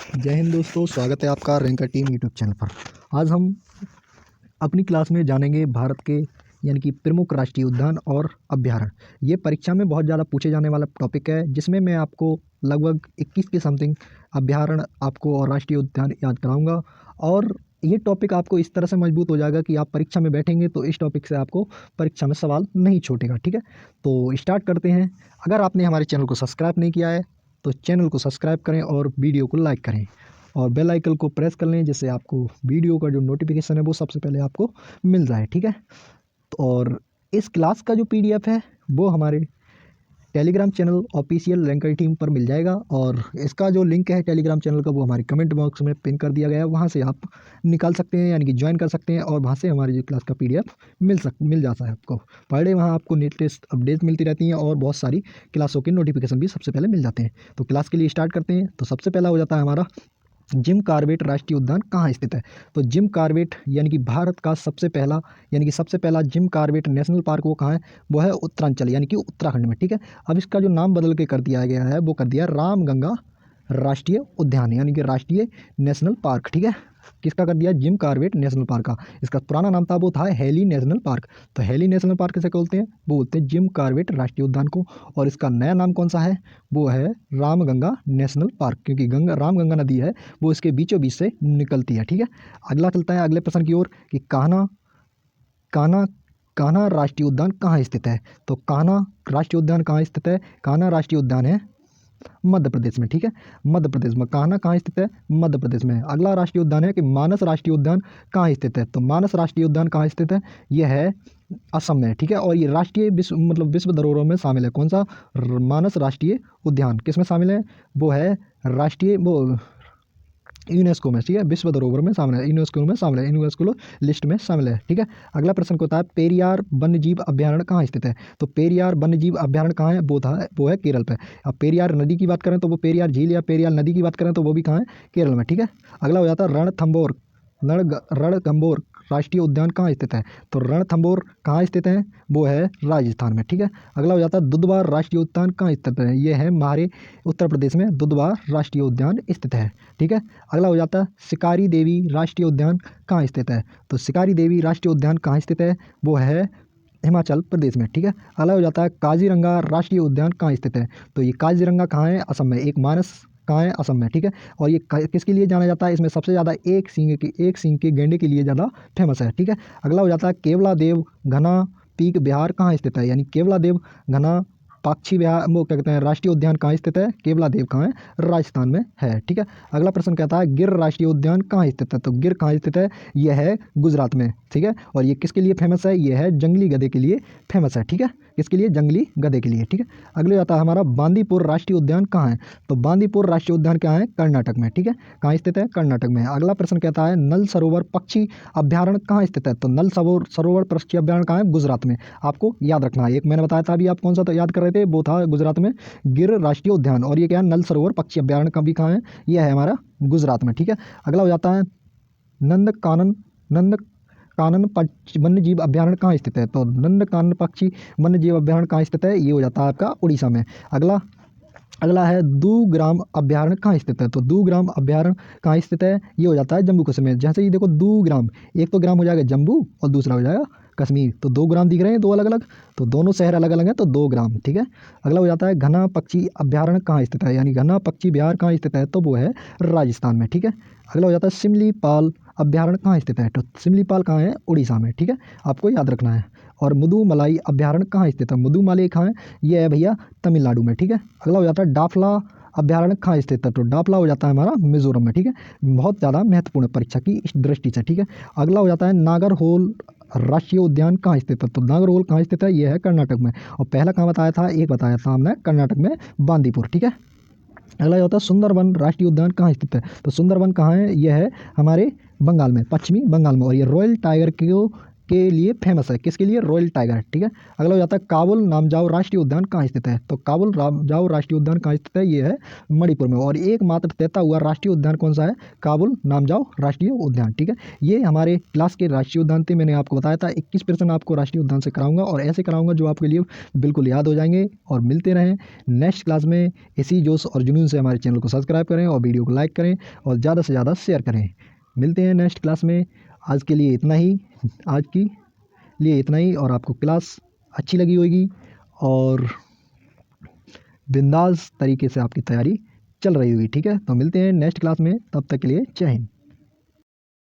जय हिंद दोस्तों, स्वागत है आपका रैंकर टीम यूट्यूब चैनल पर। आज हम अपनी क्लास में जानेंगे भारत के यानी कि प्रमुख राष्ट्रीय उद्यान और अभ्यारण्य। ये परीक्षा में बहुत ज़्यादा पूछे जाने वाला टॉपिक है, जिसमें मैं आपको लगभग 21 के समथिंग अभ्यारण्य आपको और राष्ट्रीय उद्यान याद कराऊंगा। और ये टॉपिक आपको इस तरह से मजबूत हो जाएगा कि आप परीक्षा में बैठेंगे तो इस टॉपिक से आपको परीक्षा में सवाल नहीं छूटेगा। ठीक है, तो स्टार्ट करते हैं। अगर आपने हमारे चैनल को सब्सक्राइब नहीं किया है तो चैनल को सब्सक्राइब करें और वीडियो को लाइक करें और बेल आइकन को प्रेस कर लें, जिससे आपको वीडियो का जो नोटिफिकेशन है वो सबसे पहले आपको मिल जाए। ठीक है, तो और इस क्लास का जो पीडीएफ है वो हमारे Telegram channel official ranker team पर मिल जाएगा, और इसका जो लिंक है टेलीग्राम चैनल का वो हमारे कमेंट बॉक्स में पिन कर दिया गया है। वहाँ से आप निकाल सकते हैं यानी कि ज्वाइन कर सकते हैं और वहाँ से हमारी जो क्लास का पीडीएफ मिल जाता है आपको। पर डे वहाँ आपको लेटेस्ट अपडेट मिलती रहती हैं और बहुत सारी क्लासों के नोटिफिकेशन भी सबसे पहले मिल जाते हैं। तो क्लास के लिए स्टार्ट करते हैं। तो सबसे पहला हो जाता है हमारा जिम कॉर्बेट राष्ट्रीय उद्यान कहाँ स्थित है। तो जिम कॉर्बेट यानी कि भारत का सबसे पहला जिम कॉर्बेट नेशनल पार्क वो कहाँ है, वो है उत्तरांचल यानी कि उत्तराखंड में। ठीक है, अब इसका जो नाम बदल के कर दिया गया है वो कर दिया रामगंगा राष्ट्रीय उद्यान यानी कि राष्ट्रीय नेशनल पार्क। ठीक है, किसका कर दिया, जिम कॉर्बेट नेशनल पार्क का। इसका पुराना नाम था वो था हेली नेशनल पार्क। तो हेली नेशनल पार्क किसे बोलते हैं, वो बोलते हैं जिम कॉर्बेट राष्ट्रीय उद्यान को। और इसका नया नाम कौन सा है, वो है रामगंगा नेशनल पार्क, क्योंकि रामगंगा नदी है वो इसके बीचों बीच से निकलती है। ठीक है, अगला चलता है अगले प्रश्न की ओर कि कान्हा कान्हा कान्हा राष्ट्रीय उद्यान कहाँ स्थित है। तो कान्हा राष्ट्रीय उद्यान कहाँ स्थित है, कान्हा राष्ट्रीय उद्यान है मध्य प्रदेश में। ठीक है, मध्य प्रदेश में कान्हा कहाँ स्थित है, मध्य प्रदेश में। अगला राष्ट्रीय उद्यान है कि मानस राष्ट्रीय उद्यान कहाँ स्थित है। तो मानस राष्ट्रीय उद्यान कहाँ स्थित है, यह है असम में। ठीक है, और ये राष्ट्रीय विश्व धरोहरों में शामिल है। कौन सा, मानस राष्ट्रीय उद्यान किस में शामिल है, वो है राष्ट्रीय वो यूनेस्को में। ठीक है, विश्व धरोहर में शामिल है, यूनेस्को लिस्ट में शामिल है। ठीक है, अगला प्रश्न को होता है पेरियार वन्यजीव अभ्यारण्य कहाँ स्थित है। तो पेरियार वन्यजीव अभ्यारण्य कहाँ है, वो है केरल पे। अब पेरियार नदी की बात करें तो वो पेरियार झील या पेरियार नदी की बात करें तो वो भी कहाँ है, केरल में। ठीक है, अगला हो जाता है रणथंभौर राष्ट्रीय उद्यान कहाँ स्थित है। तो रणथंभौर कहाँ स्थित है, वो है राजस्थान में। ठीक है, अगला हो जाता है दुधवा राष्ट्रीय उद्यान कहाँ स्थित है, ये है हमारे उत्तर प्रदेश में दुधवा राष्ट्रीय उद्यान स्थित है। ठीक है, अगला हो जाता है शिकारी देवी राष्ट्रीय उद्यान कहाँ स्थित है। तो शिकारी देवी राष्ट्रीय उद्यान कहाँ स्थित है, वो है हिमाचल प्रदेश में। ठीक है, अगला हो जाता है काजीरंगा राष्ट्रीय उद्यान कहाँ स्थित है। तो ये काजीरंगा कहाँ है, असम में। एक मानस कहाँ है, असम में। ठीक है, और ये किसके लिए जाना जाता है, इसमें सबसे ज़्यादा एक सींग के गैंडे के लिए ज़्यादा फेमस है। ठीक है, अगला हो जाता है केवला देव घना पीक बिहार कहाँ स्थित है, यानी केवला देव घना पाक्षी विहार वो क्या कहते हैं राष्ट्रीय उद्यान कहाँ स्थित है, केवला देव कहाँ है, राजस्थान में है। ठीक है, अगला प्रश्न कहता है गिर राष्ट्रीय उद्यान कहाँ स्थित है। तो गिर कहाँ स्थित है, यह है गुजरात में। ठीक है, और ये किसके लिए फेमस है, यह है जंगली गधे के लिए फेमस है। ठीक है, किसके लिए, जंगली गधे के लिए। ठीक है, अगले आता है हमारा बांदीपुर राष्ट्रीय उद्यान कहाँ है। तो बांदीपुर राष्ट्रीय उद्यान कहाँ है, कर्नाटक में। ठीक है, कहाँ स्थित है, कर्नाटक में। अगला प्रश्न कहता है नल सरोवर पक्षी अभ्यारण्य कहाँ स्थित है। तो नल सरोवर पक्षी अभ्यारण्य कहाँ है, गुजरात में। आपको याद रखना है, एक मैंने बताया था अभी, आप कौन सा तो याद कर रहे थे, वो था गुजरात में गिर राष्ट्रीय उद्यान, और ये क्या है, नल सरोवर पक्षी अभ्यारण्य का भी कहाँ है, यह है हमारा गुजरात में। ठीक है, अगला हो जाता है नंद कानन पक्षी वन्यजीव अभ्यारण्य कहाँ स्थित है। तो नंद कानन पक्षी वन्यजीव अभ्यारण्य कहाँ स्थित है, ये हो जाता है आपका उड़ीसा में। अगला है दूग्राम अभ्यारण्य कहाँ स्थित है। तो दूग्राम अभ्यारण्य कहाँ स्थित है, ये हो जाता है जम्मू कश्मीर। जैसे ये देखो दूग्राम, एक तो ग्राम हो जाएगा जम्मू और दूसरा हो जाएगा कश्मीर। तो 2 ग्राम दिख रहे हैं, 2 अलग अलग, तो दोनों शहर अलग अलग हैं, तो 2 ग्राम। ठीक है, अगला हो जाता है घना पक्षी अभ्यारण्य कहाँ स्थित है, यानी घना पक्षी विहार कहाँ स्थित है, तो वो है राजस्थान में। ठीक है, अगला हो जाता है सिमलीपाल अभ्यारण्य कहाँ स्थित है। तो सिमलीपाल कहाँ है, उड़ीसा में। ठीक है, आपको याद रखना है। और मुदुमलाई अभ्यारण्य कहाँ स्थित है, मुदुमलाई कहाँ है, ये है भैया तमिलनाडु में। ठीक है, अगला हो जाता है डाफला अभ्यारण्य कहाँ स्थित है। तो डाफला हो जाता है हमारा मिजोरम में। ठीक है, बहुत ज़्यादा महत्वपूर्ण परीक्षा की इस दृष्टि से। ठीक है, अगला हो जाता है नागरहोल राष्ट्रीय उद्यान कहाँ स्थित है। तो नागरहोल कहाँ स्थित है, ये है कर्नाटक में। और पहला कहाँ बताया था, एक बताया था हमने कर्नाटक में बांदीपुर। ठीक है, अगला होता है सुंदरवन राष्ट्रीय उद्यान कहाँ स्थित है। तो सुंदरवन कहाँ है, यह है हमारे बंगाल में, पश्चिमी बंगाल में। और ये रॉयल टाइगर को के लिए फेमस है। किसके लिए? Royal tiger. ठीक है, अगला हो जाता है काबुल नामजाओ राष्ट्रीय उद्यान कहाँ स्थित है? तो काबुल नामजाओ राष्ट्रीय उद्यान कहाँ स्थित है? ये है मणिपुर में। और एकमात्र तैरता हुआ राष्ट्रीय उद्यान कौन सा है? काबुल नामजाओ राष्ट्रीय उद्यान। ठीक है, ये हमारे क्लास के राष्ट्रीय उद्यान थे। मैंने आपको बताया था 21% आपको राष्ट्रीय उद्यान से कराऊंगा और ऐसे कराऊंगा जो आपके लिए बिल्कुल याद हो जाएंगे। और मिलते रहें नेक्स्ट क्लास में। इसी जोश और जुनून से हमारे चैनल को सब्सक्राइब करें और वीडियो को लाइक करें और ज़्यादा से ज़्यादा शेयर करें। मिलते हैं नेक्स्ट क्लास में। आज के लिए इतना ही, आज की लिए इतना ही। और आपको क्लास अच्छी लगी होगी और बिंदास तरीके से आपकी तैयारी चल रही होगी। ठीक है, तो मिलते हैं नेक्स्ट क्लास में, तब तक के लिए जय हिंद।